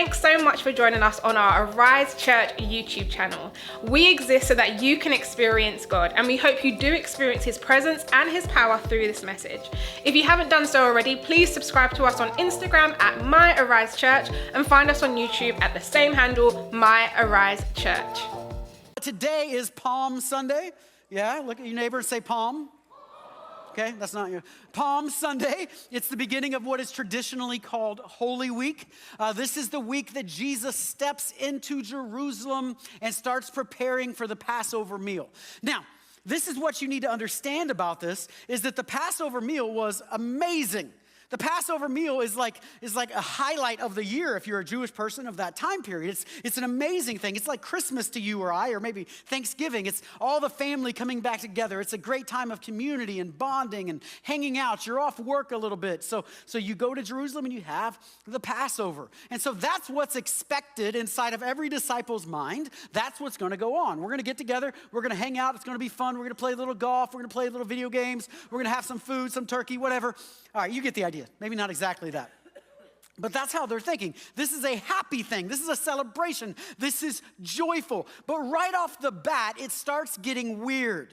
Thanks so much for joining us on our Arise Church YouTube channel. We exist so that you can experience God, and we hope you do experience His presence and His power through this message. If you haven't done so already, please subscribe to us on Instagram at My Arise Church and find us on YouTube at the same handle, My Arise Church. Today is Palm Sunday. Yeah, look at your neighbor and say Palm. Okay, that's not your Palm Sunday. It's the beginning of what is traditionally called Holy Week. This is the week that Jesus steps into Jerusalem and starts preparing for the Passover meal. Now, this is what you need to understand about this, is that the Passover meal was amazing. The Passover meal is like a highlight of the year if you're a Jewish person of that time period. It's an amazing thing. It's like Christmas to you or I, or maybe Thanksgiving. It's all the family coming back together. It's a great time of community and bonding and hanging out. You're off work a little bit. So you go to Jerusalem and you have the Passover. And so that's what's expected inside of every disciple's mind. That's what's going to go on. We're going to get together. We're going to hang out. It's going to be fun. We're going to play a little golf. We're going to play little video games. We're going to have some food, some turkey, whatever. All right, you get the idea. Maybe not exactly that. But that's how they're thinking. This is a happy thing. This is a celebration. This is joyful. But right off the bat, it starts getting weird.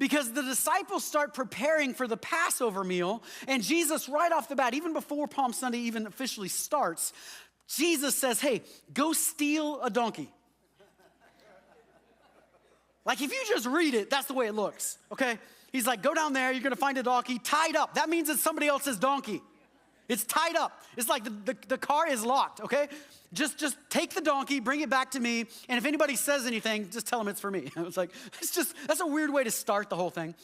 Because the disciples start preparing for the Passover meal. And Jesus, right off the bat, even before Palm Sunday even officially starts, Jesus says, hey, go steal a donkey. Like if you just read it, that's the way it looks, okay? He's like, go down there, you're gonna find a donkey tied up. That means it's somebody else's donkey. It's tied up. It's like the car is locked, okay? Just take the donkey, bring it back to me, and if anybody says anything, just tell them it's for me. I was like, that's a weird way to start the whole thing.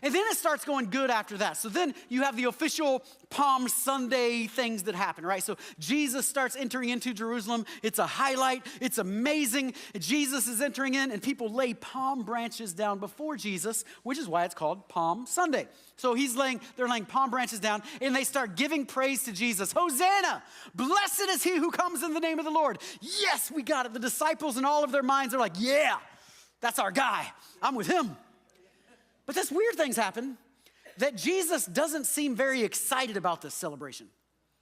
And then it starts going good after that. So then you have the official Palm Sunday things that happen, right? So Jesus starts entering into Jerusalem. It's a highlight. It's amazing. Jesus is entering in, and people lay palm branches down before Jesus, which is why it's called Palm Sunday. So they're laying palm branches down, and they start giving praise to Jesus. Hosanna! Blessed is he who comes in the name of the Lord. Yes, we got it. The disciples in all of their minds are like, yeah, that's our guy. I'm with him. But this weird things happen that Jesus doesn't seem very excited about this celebration.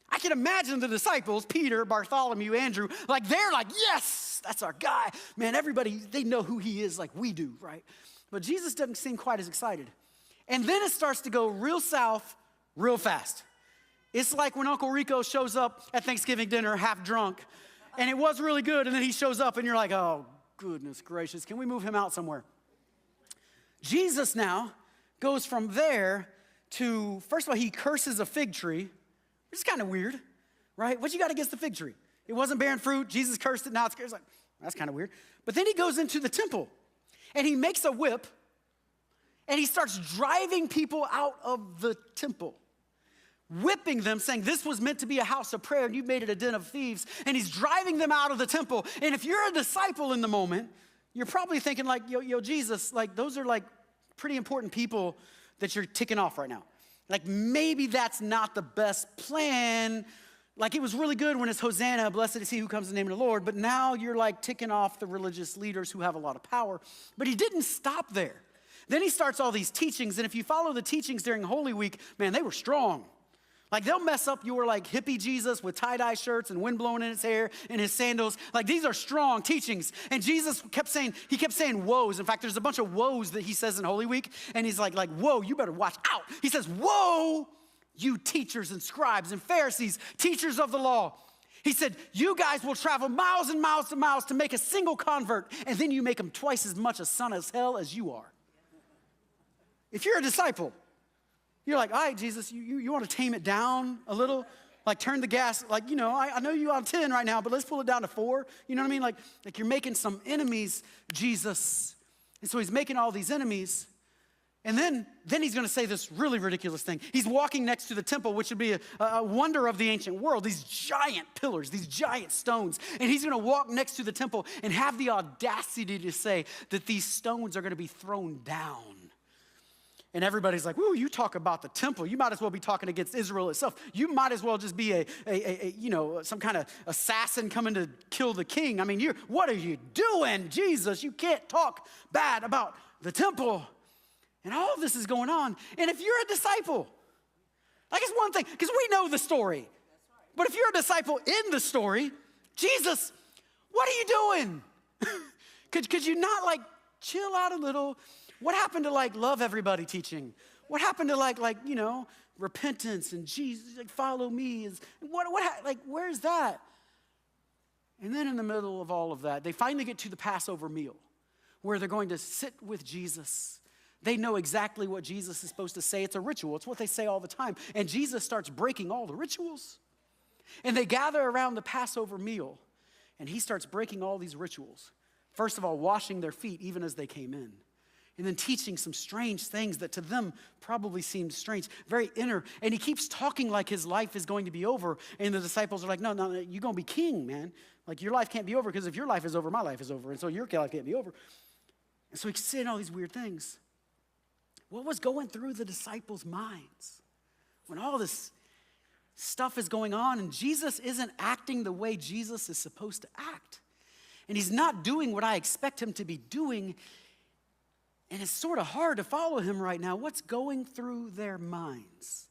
I can imagine the disciples, Peter, Bartholomew, Andrew, they're like, yes, that's our guy. Man, everybody, they know who he is like we do, right? But Jesus doesn't seem quite as excited. And then it starts to go real south real fast. It's like when Uncle Rico shows up at Thanksgiving dinner half drunk, and it was really good, and then he shows up and you're like, oh, goodness gracious, can we move him out somewhere? Jesus now goes from there to, first of all, he curses a fig tree, which is kind of weird, right? What you got against the fig tree? It wasn't bearing fruit. Jesus cursed it. Now it's like, that's kind of weird. But then he goes into the temple, and he makes a whip, and he starts driving people out of the temple, whipping them, saying this was meant to be a house of prayer, and you've made it a den of thieves. And he's driving them out of the temple. And if you're a disciple in the moment, you're probably thinking like, yo, Jesus, like those are like pretty important people that you're ticking off right now. Like maybe that's not the best plan. Like it was really good when it's Hosanna, blessed is he who comes in the name of the Lord. But now you're like ticking off the religious leaders who have a lot of power. But he didn't stop there. Then he starts all these teachings. And if you follow the teachings during Holy Week, man, they were strong. Like they'll mess up your like hippie Jesus with tie-dye shirts and wind blowing in his hair and his sandals. Like these are strong teachings. And Jesus kept saying woes. In fact, there's a bunch of woes that he says in Holy Week. And he's like, whoa, you better watch out. He says, woe, you teachers and scribes and Pharisees, teachers of the law. He said, you guys will travel miles and miles and miles to make a single convert. And then you make them twice as much a son of hell as you are. If you're a disciple, you're like, all right, Jesus, you want to tame it down a little? Like turn the gas, like, I know you're on 10 right now, but let's pull it down to 4. You know what I mean? Like you're making some enemies, Jesus. And so he's making all these enemies. And then he's going to say this really ridiculous thing. He's walking next to the temple, which would be a wonder of the ancient world, these giant pillars, these giant stones. And he's going to walk next to the temple and have the audacity to say that these stones are going to be thrown down. And everybody's like, woo, you talk about the temple. You might as well be talking against Israel itself. You might as well just be some kind of assassin coming to kill the king. I mean, what are you doing, Jesus? You can't talk bad about the temple. And all of this is going on. And if you're a disciple, like it's one thing, because we know the story. But if you're a disciple in the story, Jesus, what are you doing? Could you not like chill out a little? What happened to like love everybody teaching? What happened to like repentance and Jesus, like follow me? Where's that? And then in the middle of all of that, they finally get to the Passover meal where they're going to sit with Jesus. They know exactly what Jesus is supposed to say. It's a ritual. It's what they say all the time. And Jesus starts breaking all the rituals. And they gather around the Passover meal, and he starts breaking all these rituals. First of all, washing their feet even as they came in. And then teaching some strange things that to them probably seemed strange, very inner. And he keeps talking like his life is going to be over. And the disciples are like, no, you're going to be king, man. Like your life can't be over because if your life is over, my life is over. And so your life can't be over. And so he's saying all these weird things. What was going through the disciples' minds when all this stuff is going on and Jesus isn't acting the way Jesus is supposed to act? And he's not doing what I expect him to be doing. And it's sort of hard to follow him right now. What's going through their minds?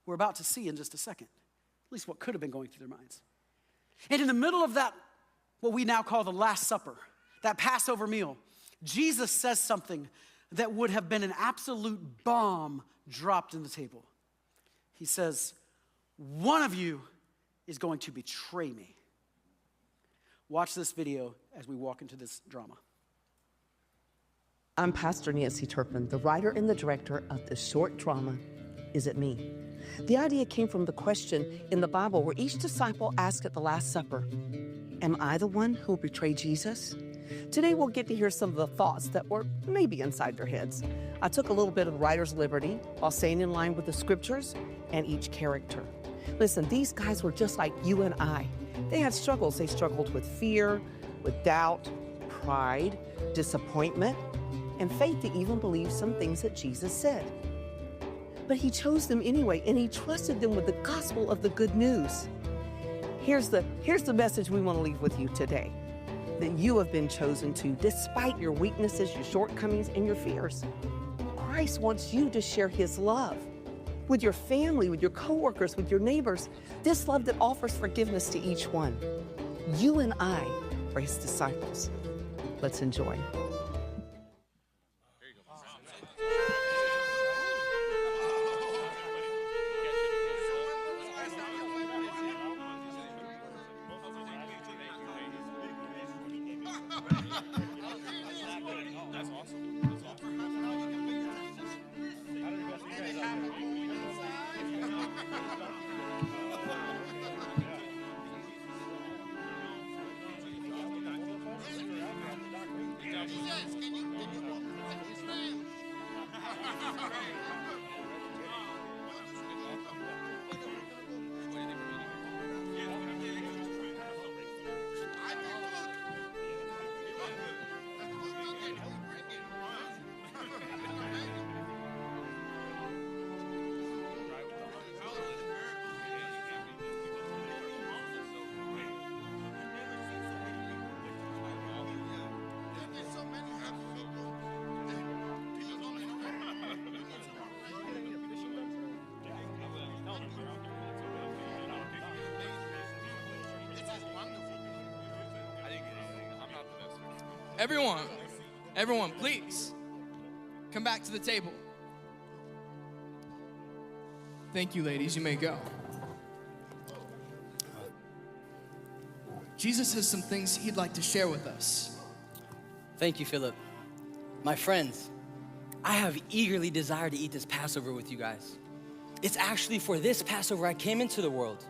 We're about to see in just a second. At least what could have been going through their minds. And in the middle of that, what we now call the Last Supper, that Passover meal, Jesus says something that would have been an absolute bomb dropped in the table. He says, one of you is going to betray me. Watch this video as we walk into this drama. I'm Pastor Nancy Turpin, the writer and the director of the short drama, Is It Me? The idea came from the question in the Bible where each disciple asked at the Last Supper, am I the one who will betray Jesus? Today we'll get to hear some of the thoughts that were maybe inside their heads. I took a little bit of writer's liberty while staying in line with the scriptures and each character. Listen, these guys were just like you and I. They had struggles. They struggled with fear, with doubt, pride, disappointment, and faith to even believe some things that Jesus said. But he chose them anyway, and he trusted them with the gospel of the good news. Here's the message we want to leave with you today, that you have been chosen to, despite your weaknesses, your shortcomings, and your fears. Christ wants you to share his love with your family, with your coworkers, with your neighbors, this love that offers forgiveness to each one. You and I are his disciples. Let's enjoy. Everyone, please come back to the table. Thank you, ladies. You may go. Jesus has some things he'd like to share with us. Thank you, Philip. My friends, I have eagerly desired to eat this Passover with you guys. It's actually for this Passover I came into the world.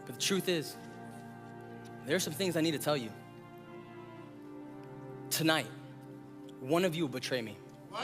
But the truth is, there are some things I need to tell you. Tonight, one of you will betray me. What?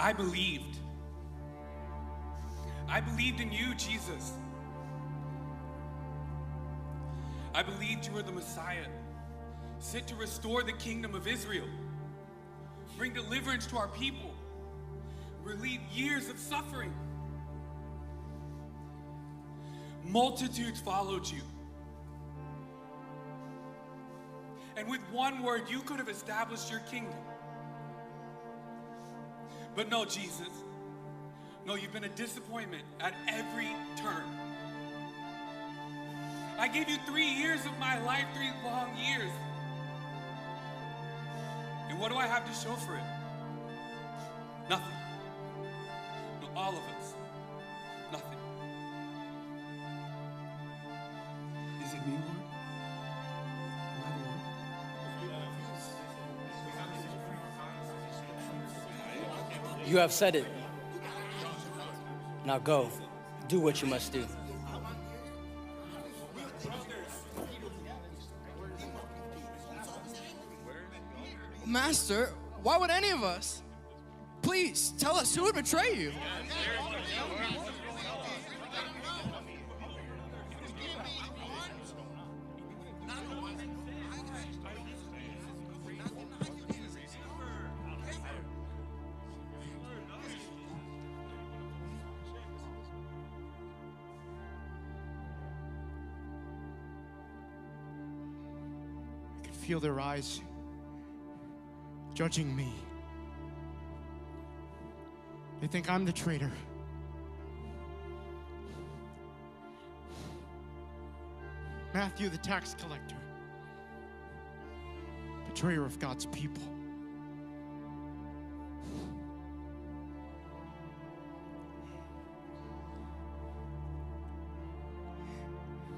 I believed. I believed in you, Jesus. I believed you were the Messiah, sent to restore the kingdom of Israel, bring deliverance to our people, relieve years of suffering. Multitudes followed you. And with one word, you could have established your kingdom. But no, Jesus. No, you've been a disappointment at every turn. I gave you 3 years of my life, 3 long years. And what do I have to show for it? Nothing. No, all of us. Nothing. Is it me, Lord? Am I the one? You have said it. Now go, do what you must do. Master, why would any of us? Please, tell us who would betray you. I can feel their eyes judging me. They think I'm the traitor. Matthew, the tax collector, betrayer of God's people.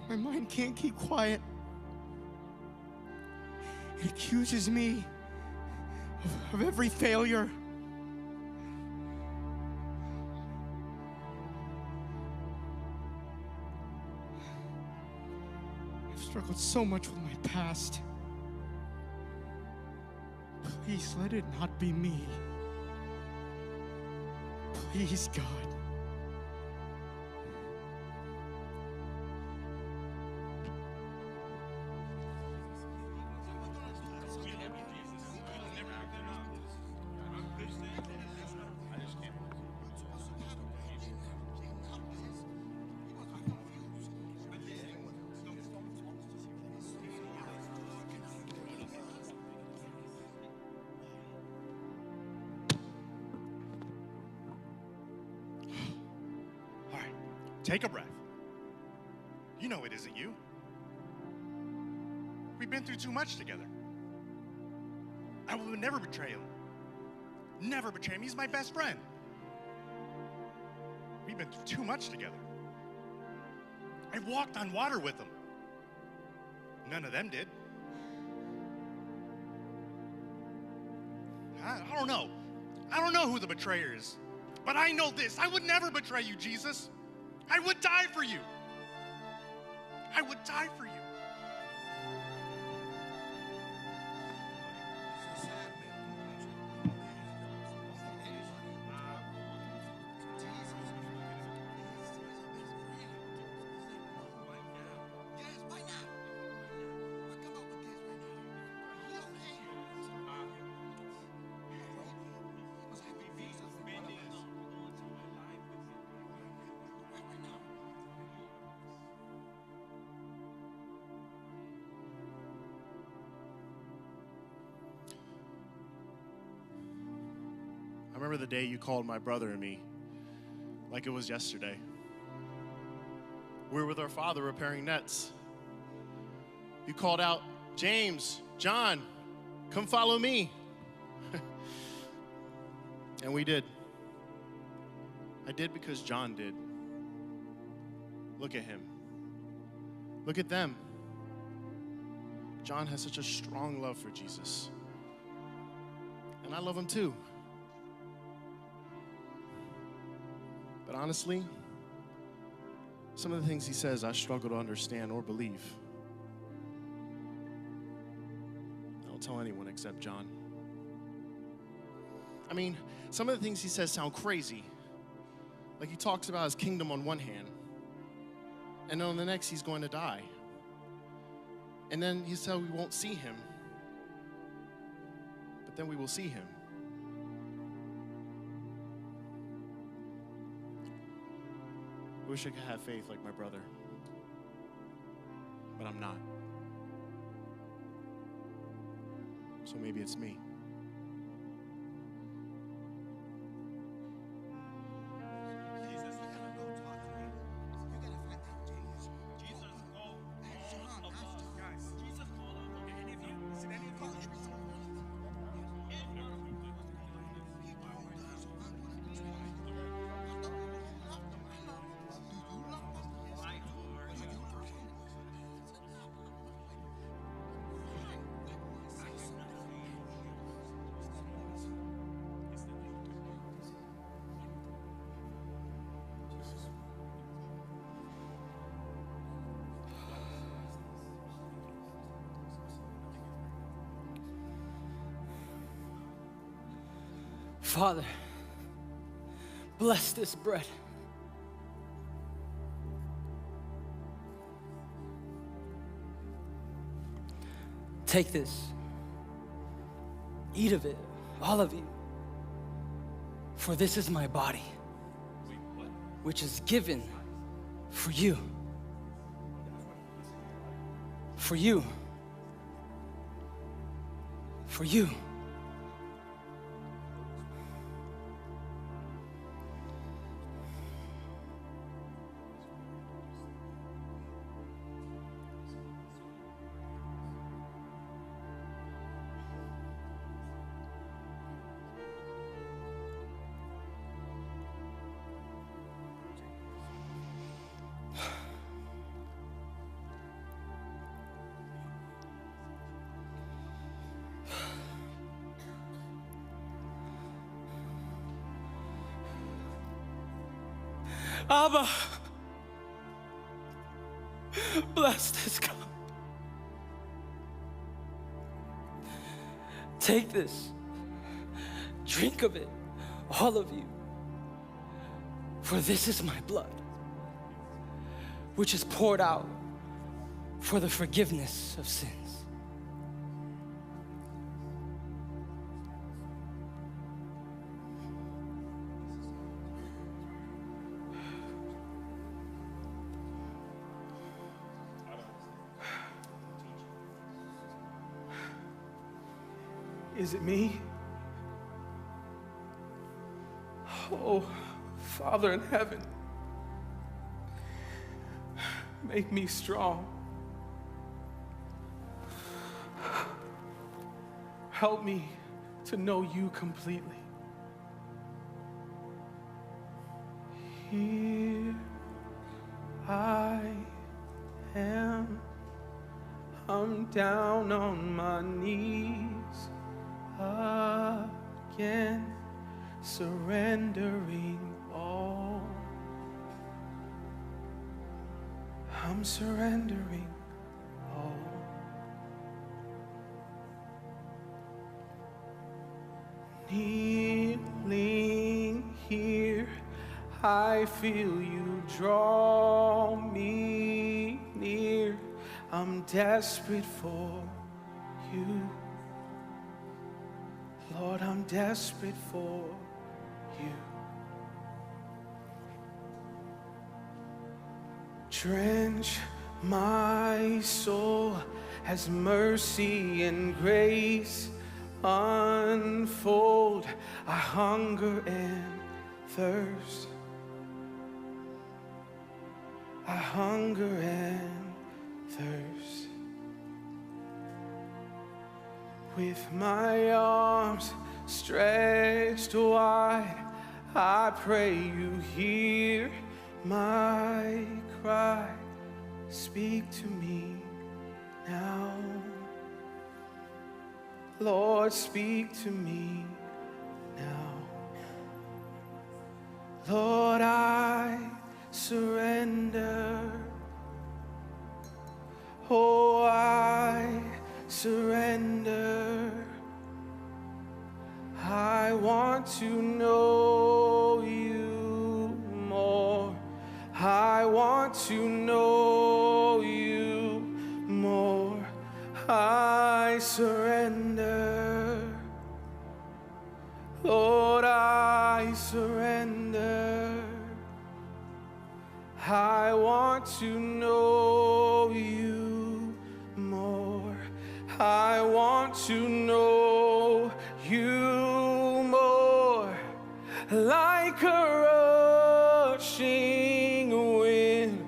My mind can't keep quiet. It accuses me of every failure. I've struggled so much with my past. Please let it not be me. Please, God. Take a breath. You know it isn't you. We've been through too much together. I would never betray him. Never betray him. He's my best friend. We've been through too much together. I walked on water with him. None of them did. I don't know. I don't know who the betrayer is. But I know this. I would never betray you, Jesus. I would die for you. I would die for you. I remember the day you called my brother and me like it was yesterday. We were with our father repairing nets. You called out, James, John, come follow me. And we did. I did because John did. Look at him. Look at them. John has such a strong love for Jesus. And I love him too. But honestly, some of the things he says I struggle to understand or believe. I don't tell anyone except John. I mean, some of the things he says sound crazy. Like he talks about his kingdom on one hand, and on the next he's going to die. And then he said we won't see him, but then we will see him. I wish I could have faith like my brother, but I'm not. So maybe it's me. Father, bless this bread. Take this. Eat of it, all of you. For this is my body, which is given for you. For you. For you. Abba, bless this cup. Take this, drink of it, all of you. For this is my blood, which is poured out for the forgiveness of sins. Is it me? Oh, Father in heaven, make me strong. Help me to know you completely. Here I am, I'm down on my knees again, surrendering all. I'm surrendering all. Kneeling here, I feel you draw me near. I'm desperate for you. Lord, I'm desperate for you. Drench my soul as mercy and grace unfold. I hunger and thirst. I hunger and thirst. With my arms stretched wide, I pray you hear my cry. Speak to me now. Lord, speak to me now. Lord, I surrender. Oh, I surrender. I want to know you more. I want to know you more. surrender. Lord, I surrender. I want to know you more. I want to know you more. Like a rushing wind,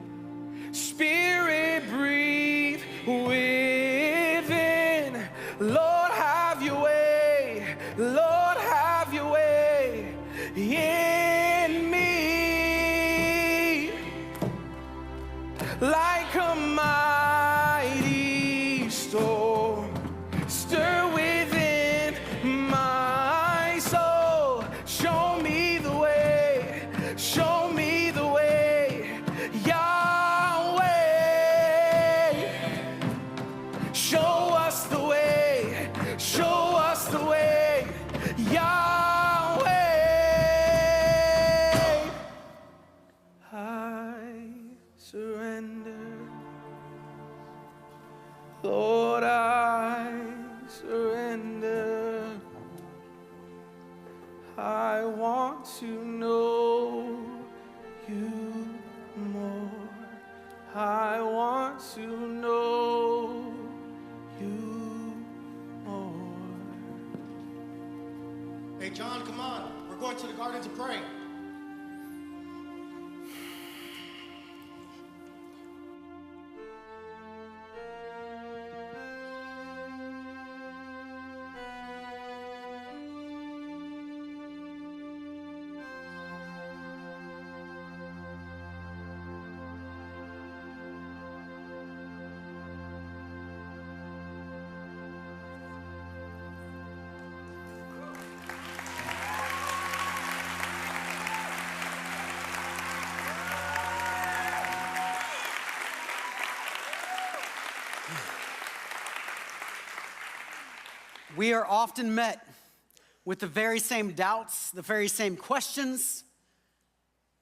Spirit breathe within. Lord, have your way. Lord, have your way in me. Like a mighty storm, stir within my soul. Show me the way, show me the way, Yahweh. Show us the way, show us the way, Yahweh. I surrender. Lord, I surrender. I want to know you more. I want to know you more. Hey, John, come on. We're going to the garden to pray. We are often met with the very same doubts, the very same questions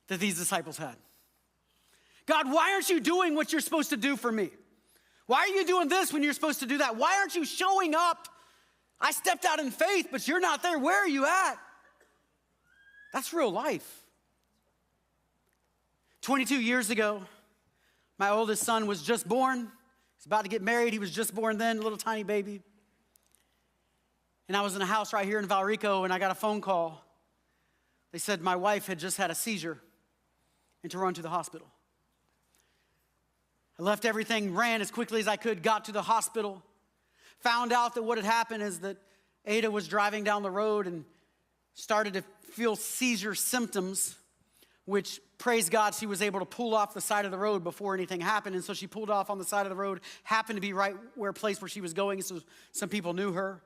that these disciples had. God, why aren't you doing what you're supposed to do for me? Why are you doing this when you're supposed to do that? Why aren't you showing up? I stepped out in faith, but you're not there. Where are you at? That's real life. 22 years ago, my oldest son was just born. He's about to get married. He was just born then, a little tiny baby. And I was in a house right here in Valrico, and I got a phone call. They said my wife had just had a seizure and to run to the hospital. I left everything, ran as quickly as I could, got to the hospital, found out that what had happened is that Ada was driving down the road and started to feel seizure symptoms, which, praise God, she was able to pull off the side of the road before anything happened. And so she pulled off on the side of the road, happened to be right where a place where she was going, so some people knew her.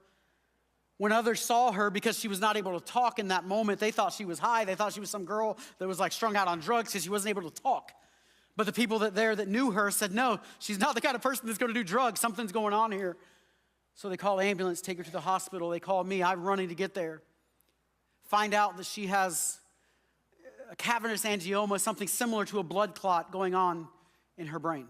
When others saw her, because she was not able to talk in that moment, they thought she was high. They thought she was some girl that was like strung out on drugs because she wasn't able to talk. But the people that knew her said, no, she's not the kind of person that's going to do drugs. Something's going on here. So they call the ambulance, take her to the hospital. They call me. I'm running to get there. Find out that she has a cavernous angioma, something similar to a blood clot going on in her brain.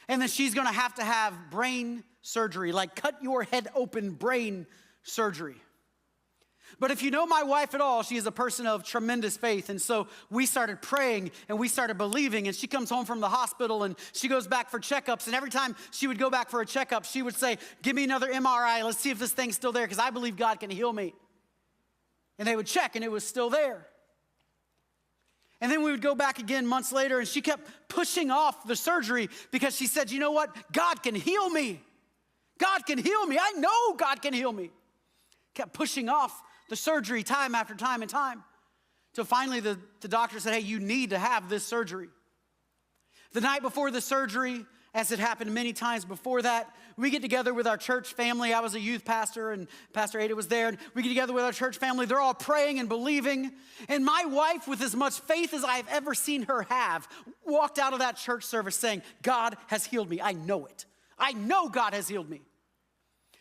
And then she's going to have brain surgery, like cut your head open brain surgery. But if you know my wife at all, she is a person of tremendous faith. And so we started praying and we started believing. And she comes home from the hospital and she goes back for checkups. And every time she would go back for a checkup, she would say, give me another MRI. Let's see if this thing's still there, because I believe God can heal me. And they would check and it was still there. And then we would go back again months later, and she kept pushing off the surgery because she said, you know what? God can heal me. God can heal me. I know God can heal me. Kept pushing off the surgery time after time and time. Till finally the doctor said, hey, you need to have this surgery. The night before the surgery, as it happened many times before that, we get together with our church family. I was a youth pastor, and Pastor Ada was there. And we get together with our church family. They're all praying and believing. And my wife, with as much faith as I've ever seen her have, walked out of that church service saying, God has healed me. I know it. I know God has healed me.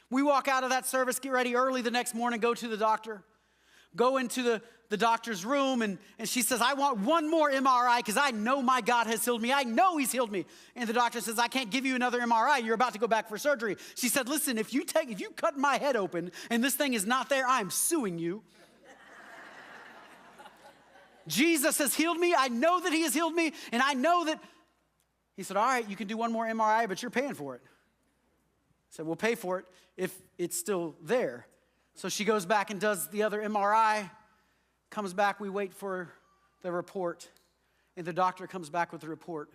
We walk out of that service, get ready early the next morning, go to the doctor. go into the doctor's room, and she says, I want one more MRI because I know my God has healed me. I know he's healed me. And the doctor says, I can't give you another MRI. You're about to go back for surgery. She said, listen, if you cut my head open and this thing is not there, I'm suing you. Jesus has healed me. I know that he has healed me, and I know that. He said, all right, you can do one more MRI, but you're paying for it. I said, we'll pay for it if it's still there. So she goes back and does the other MRI, comes back, we wait for the report, and the doctor comes back with the report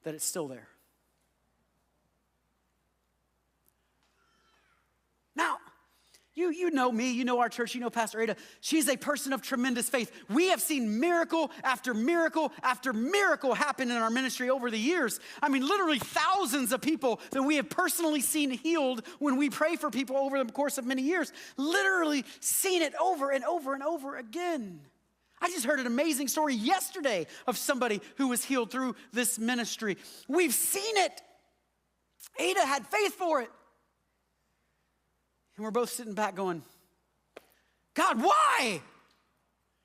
that it's still there. Now, you know me, you know our church, you know Pastor Ada. She's a person of tremendous faith. We have seen miracle after miracle after miracle happen in our ministry over the years. I mean, literally thousands of people that we have personally seen healed when we pray for people over the course of many years. Literally seen it over and over and over again. I just heard an amazing story yesterday of somebody who was healed through this ministry. We've seen it. Ada had faith for it. And we're both sitting back going, God, why?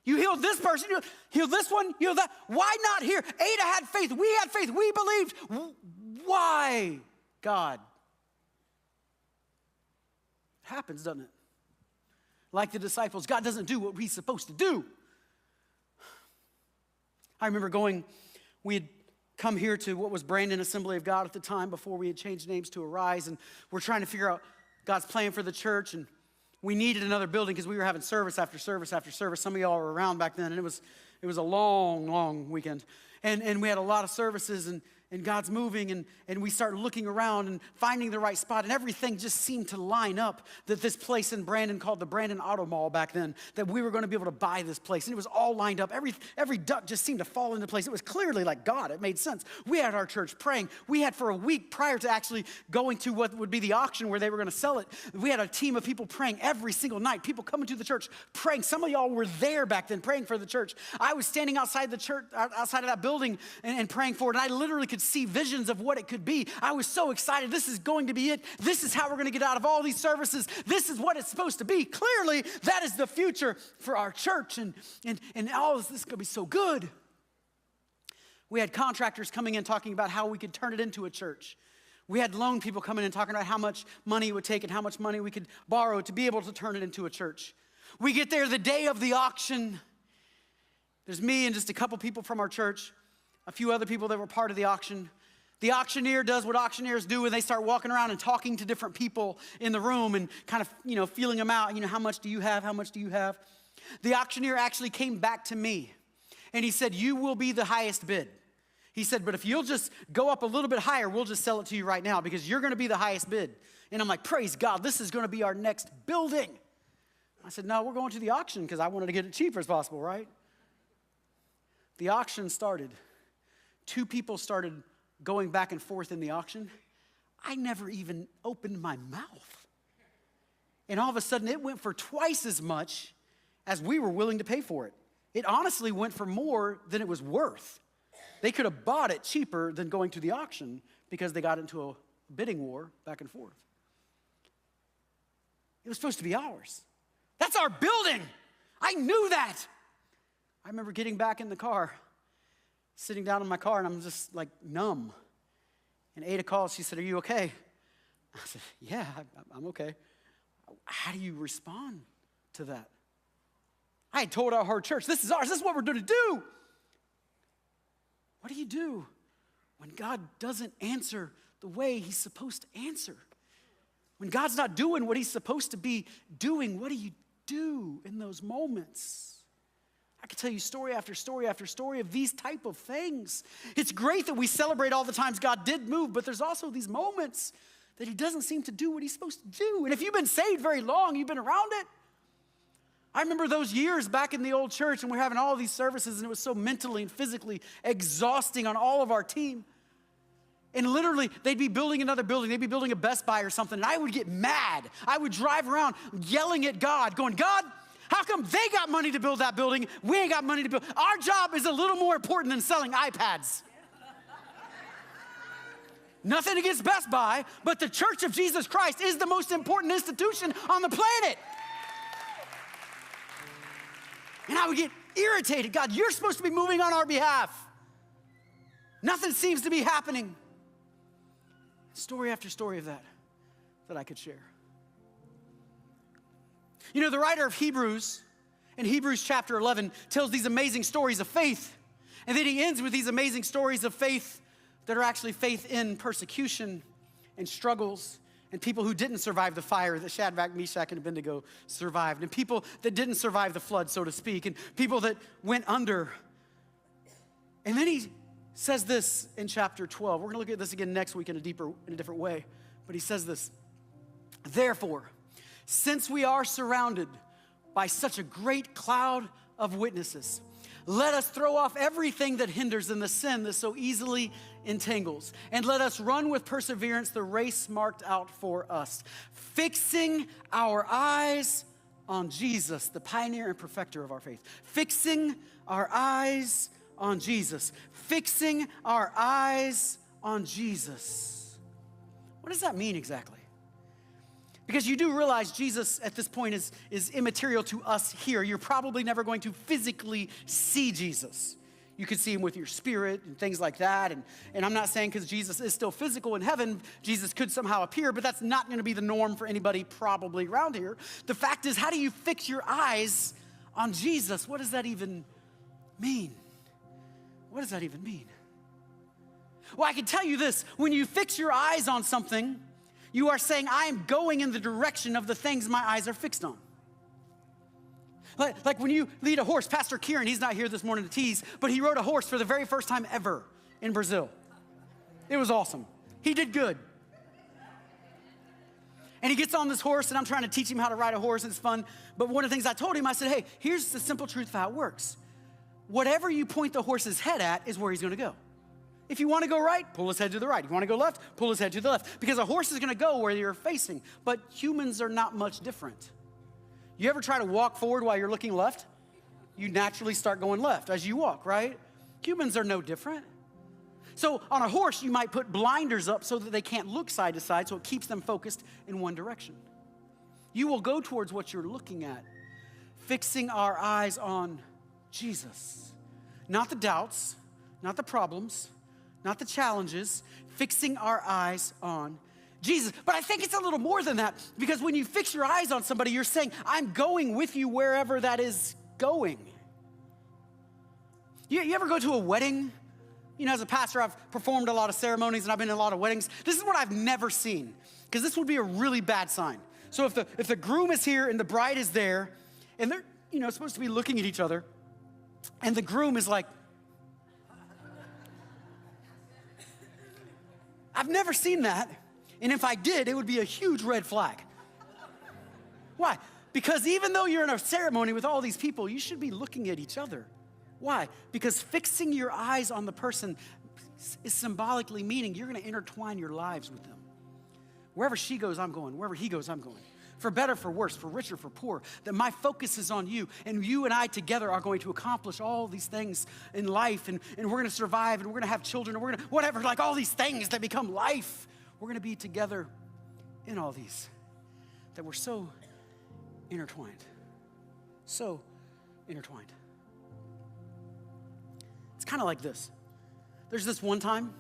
You healed this person, you healed this one, you healed that. Why not here? Ada had faith, we had faith, we believed. Why, God? It happens, doesn't it? Like the disciples, God doesn't do what he's supposed to do. I remember we had come here to what was Brandon Assembly of God at the time before we had changed names to Arise, and we're trying to figure out God's plan for the church, and we needed another building because we were having service after service after service. Some of y'all were around back then, and it was a long, long weekend. And we had a lot of services, and God's moving, and we started looking around and finding the right spot, and everything just seemed to line up that this place in Brandon called the Brandon Auto Mall back then, that we were going to be able to buy this place, and it was all lined up. Every duck just seemed to fall into place. It was clearly like God. It made sense. We had our church praying. We had for a week prior to actually going to what would be the auction where they were going to sell it, we had a team of people praying every single night, people coming to the church praying. Some of y'all were there back then praying for the church. I was standing outside the church, outside of that building and praying for it, and I literally could see visions of what it could be. I was so excited. This is going to be it. This is how we're going to get out of all these services. This is what it's supposed to be. Clearly, that is the future for our church, and all this is going to be so good. We had contractors coming in talking about how we could turn it into a church. We had loan people coming in talking about how much money it would take and how much money we could borrow to be able to turn it into a church. We get there the day of the auction. There's me and just a couple people from our church, a few other people that were part of the auction. The auctioneer does what auctioneers do, and they start walking around and talking to different people in the room and kind of, feeling them out. How much do you have? How much do you have? The auctioneer actually came back to me, and he said, you will be the highest bid. He said, but if you'll just go up a little bit higher, we'll just sell it to you right now because you're going to be the highest bid. And I'm like, praise God, this is going to be our next building. I said, no, we're going to the auction because I wanted to get it cheap as possible, right? The auction started. Two people started going back and forth in the auction. I never even opened my mouth. And all of a sudden, it went for twice as much as we were willing to pay for it. It honestly went for more than it was worth. They could have bought it cheaper than going to the auction because they got into a bidding war back and forth. It was supposed to be ours. That's our building. I knew that. I remember getting back in the car, sitting down in my car, and I'm just like numb. And Ada calls, she said, are you okay? I said, yeah, I'm okay. How do you respond to that? I had told our whole church, this is ours, this is what we're going to do. What do you do when God doesn't answer the way he's supposed to answer? When God's not doing what he's supposed to be doing, what do you do in those moments? I could tell you story after story after story of these type of things. It's great that we celebrate all the times God did move, but there's also these moments that he doesn't seem to do what he's supposed to do. And if you've been saved very long, you've been around it. I remember those years back in the old church, and we're having all these services, and it was so mentally and physically exhausting on all of our team. And literally, they'd be building another building. They'd be building a Best Buy or something, and I would get mad. I would drive around yelling at God, going, God, how come they got money to build that building? We ain't got money to build. Our job is a little more important than selling iPads. Nothing against Best Buy, but the Church of Jesus Christ is the most important institution on the planet. And I would get irritated. God, you're supposed to be moving on our behalf. Nothing seems to be happening. Story after story of that I could share. You know, the writer of Hebrews, in Hebrews chapter 11, tells these amazing stories of faith. And then he ends with these amazing stories of faith that are actually faith in persecution and struggles and people who didn't survive the fire that Shadrach, Meshach, and Abednego survived, and people that didn't survive the flood, so to speak, and people that went under. And then he says this in chapter 12. We're going to look at this again next week in a different way. But he says this, therefore, since we are surrounded by such a great cloud of witnesses, let us throw off everything that hinders and the sin that so easily entangles. And let us run with perseverance the race marked out for us, fixing our eyes on Jesus, the pioneer and perfecter of our faith. Fixing our eyes on Jesus. Fixing our eyes on Jesus. What does that mean exactly? Because you do realize Jesus at this point is immaterial to us here. You're probably never going to physically see Jesus. You could see him with your spirit and things like that. And I'm not saying because Jesus is still physical in heaven, Jesus could somehow appear, but that's not going to be the norm for anybody probably around here. The fact is, how do you fix your eyes on Jesus? What does that even mean? What does that even mean? Well, I can tell you this. When you fix your eyes on something, you are saying, I am going in the direction of the things my eyes are fixed on. Like when you lead a horse, Pastor Kieran, he's not here this morning to tease, but he rode a horse for the very first time ever in Brazil. It was awesome. He did good. And he gets on this horse, and I'm trying to teach him how to ride a horse, and it's fun. But one of the things I told him, I said, hey, here's the simple truth of how it works. Whatever you point the horse's head at is where he's going to go. If you want to go right, pull his head to the right. If you want to go left, pull his head to the left. Because a horse is going to go where you're facing. But humans are not much different. You ever try to walk forward while you're looking left? You naturally start going left as you walk, right? Humans are no different. So on a horse, you might put blinders up so that they can't look side to side, so it keeps them focused in one direction. You will go towards what you're looking at, fixing our eyes on Jesus. Not the doubts, not the problems, not the challenges, fixing our eyes on Jesus. But I think it's a little more than that, because when you fix your eyes on somebody, you're saying, I'm going with you wherever that is going. You ever go to a wedding? You know, as a pastor, I've performed a lot of ceremonies and I've been in a lot of weddings. This is what I've never seen, because this would be a really bad sign. So if the groom is here and the bride is there, and they're, supposed to be looking at each other, and the groom is like, I've never seen that. And if I did, it would be a huge red flag. Why? Because even though you're in a ceremony with all these people, you should be looking at each other. Why? Because fixing your eyes on the person is symbolically meaning you're going to intertwine your lives with them. Wherever she goes, I'm going. Wherever he goes, I'm going. For better, for worse, for richer, for poor, that my focus is on you, and you and I together are going to accomplish all these things in life, and we're going to survive, and we're going to have children, and we're going to, whatever, like all these things that become life, we're going to be together in all these, that we're so intertwined. So intertwined. It's kind of like this. There's this one time,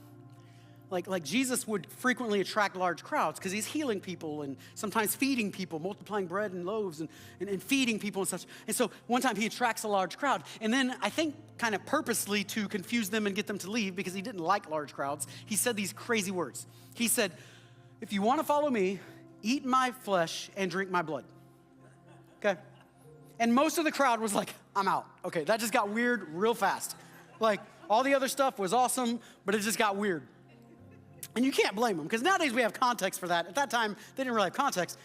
like Jesus would frequently attract large crowds because he's healing people and sometimes feeding people, multiplying bread and loaves and feeding people and such. And so one time he attracts a large crowd. And then I think kind of purposely to confuse them and get them to leave because he didn't like large crowds, he said these crazy words. He said, if you want to follow me, eat my flesh and drink my blood. Okay? And most of the crowd was like, I'm out. Okay, that just got weird real fast. Like all the other stuff was awesome, but it just got weird. And you can't blame them, because nowadays we have context for that. At that time, they didn't really have context.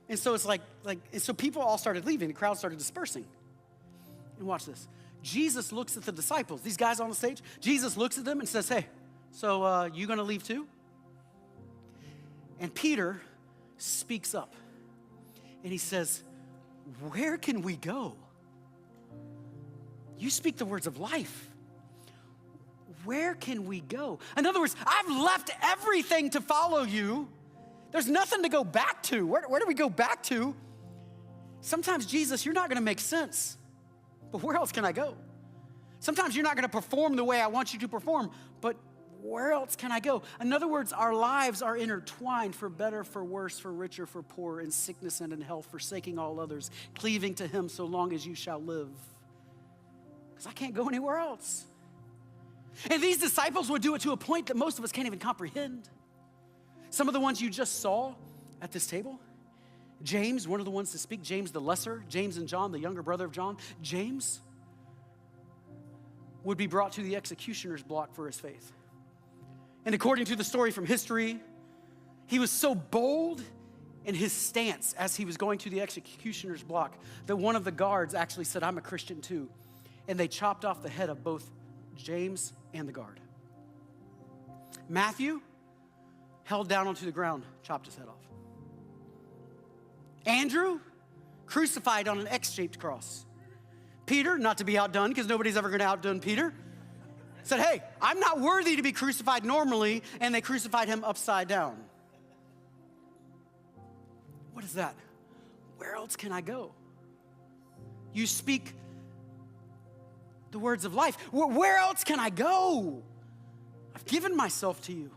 And so it's and so people all started leaving. The crowd started dispersing. And watch this. Jesus looks at the disciples, these guys on the stage. Jesus looks at them and says, hey, so you going to leave too? And Peter speaks up. And he says, where can we go? You speak the words of life. Where can we go? In other words, I've left everything to follow you. There's nothing to go back to. Where do we go back to? Sometimes, Jesus, you're not going to make sense. but where else can I go? Sometimes you're not going to perform the way I want you to perform, but where else can I go? In other words, our lives are intertwined for better, for worse, for richer, for poorer, in sickness and in health, forsaking all others, cleaving to him so long as you shall live. Because I can't go anywhere else. And these disciples would do it to a point that most of us can't even comprehend. Some of the ones you just saw at this table, James, one of the ones to speak, James the lesser, James and John, the younger brother of John, James would be brought to the executioner's block for his faith. And according to the story from history, he was so bold in his stance as he was going to the executioner's block that one of the guards actually said, I'm a Christian too. And they chopped off the head of both James and the guard. Matthew held down onto the ground, chopped his head off. Andrew, crucified on an X-shaped cross. Peter, not to be outdone, because nobody's ever going to outdone Peter, said, hey, I'm not worthy to be crucified normally, and they crucified him upside down. What is that? Where else can I go? You speak the words of life. Where else can I go? I've given myself to you.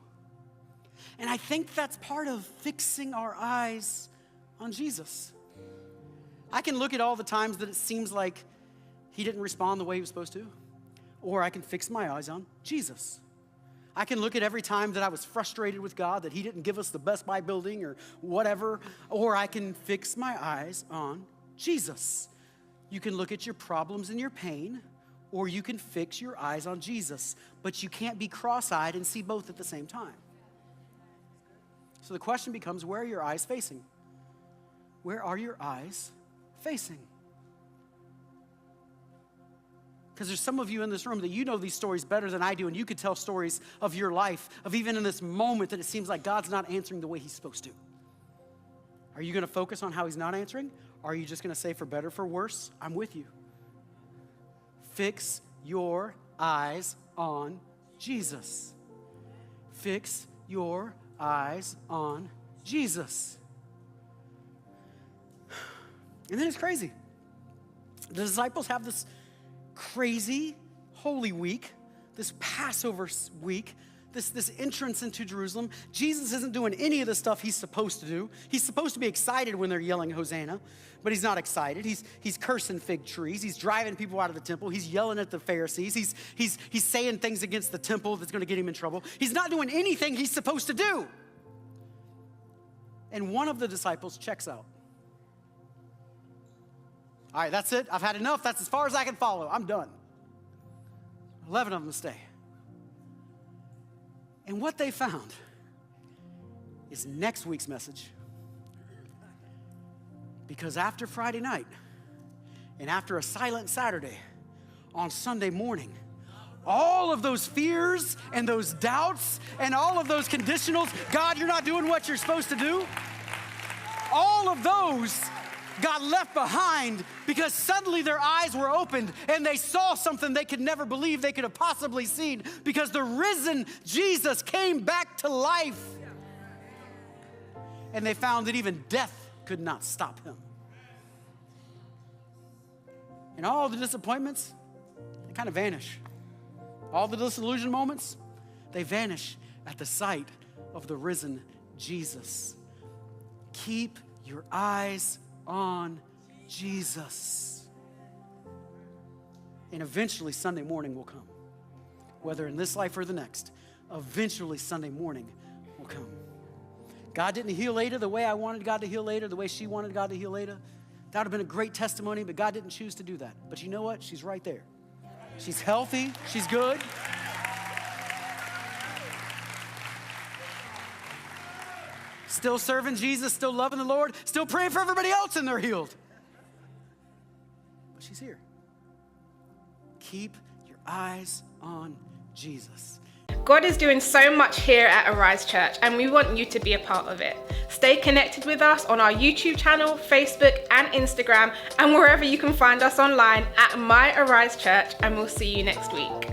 And I think that's part of fixing our eyes on Jesus. I can look at all the times that it seems like he didn't respond the way he was supposed to, or I can fix my eyes on Jesus. I can look at every time that I was frustrated with God, that he didn't give us the Best Buy building or whatever, or I can fix my eyes on Jesus. You can look at your problems and your pain, or you can fix your eyes on Jesus, but you can't be cross-eyed and see both at the same time. So the question becomes, where are your eyes facing? Where are your eyes facing? Because there's some of you in this room that you know these stories better than I do, and you could tell stories of your life, of even in this moment that it seems like God's not answering the way he's supposed to. Are you going to focus on how he's not answering? Or are you just going to say, for better, for worse, I'm with you? Fix your eyes on Jesus. Fix your eyes on Jesus. And then it's crazy. The disciples have this crazy Holy Week, this Passover week, this entrance into Jerusalem. Jesus isn't doing any of the stuff he's supposed to do. He's supposed to be excited when they're yelling Hosanna, but he's not excited. He's cursing fig trees. He's driving people out of the temple. He's yelling at the Pharisees. He's saying things against the temple that's going to get him in trouble. He's not doing anything he's supposed to do. And one of the disciples checks out. All right, that's it. I've had enough. That's as far as I can follow. I'm done. 11 of them stay. And what they found is next week's message. Because after Friday night and after a silent Saturday, on Sunday morning, all of those fears and those doubts and all of those conditionals, God, you're not doing what you're supposed to do, all of those got left behind because suddenly their eyes were opened and they saw something they could never believe they could have possibly seen, because the risen Jesus came back to life. And they found that even death could not stop him. And all the disappointments, they kind of vanish. All the disillusioned moments, they vanish at the sight of the risen Jesus. Keep your eyes on Jesus. And eventually Sunday morning will come. Whether in this life or the next, eventually Sunday morning will come. God didn't heal Ada the way I wanted God to heal Ada, the way she wanted God to heal Ada. That would have been a great testimony, but God didn't choose to do that. But you know what? She's right there. She's healthy. She's good. Still serving Jesus, still loving the Lord, still praying for everybody else and they're healed. But she's here. Keep your eyes on Jesus. God is doing so much here at Arise Church, and we want you to be a part of it. Stay connected with us on our YouTube channel, Facebook and Instagram, and wherever you can find us online at My Arise Church, and we'll see you next week.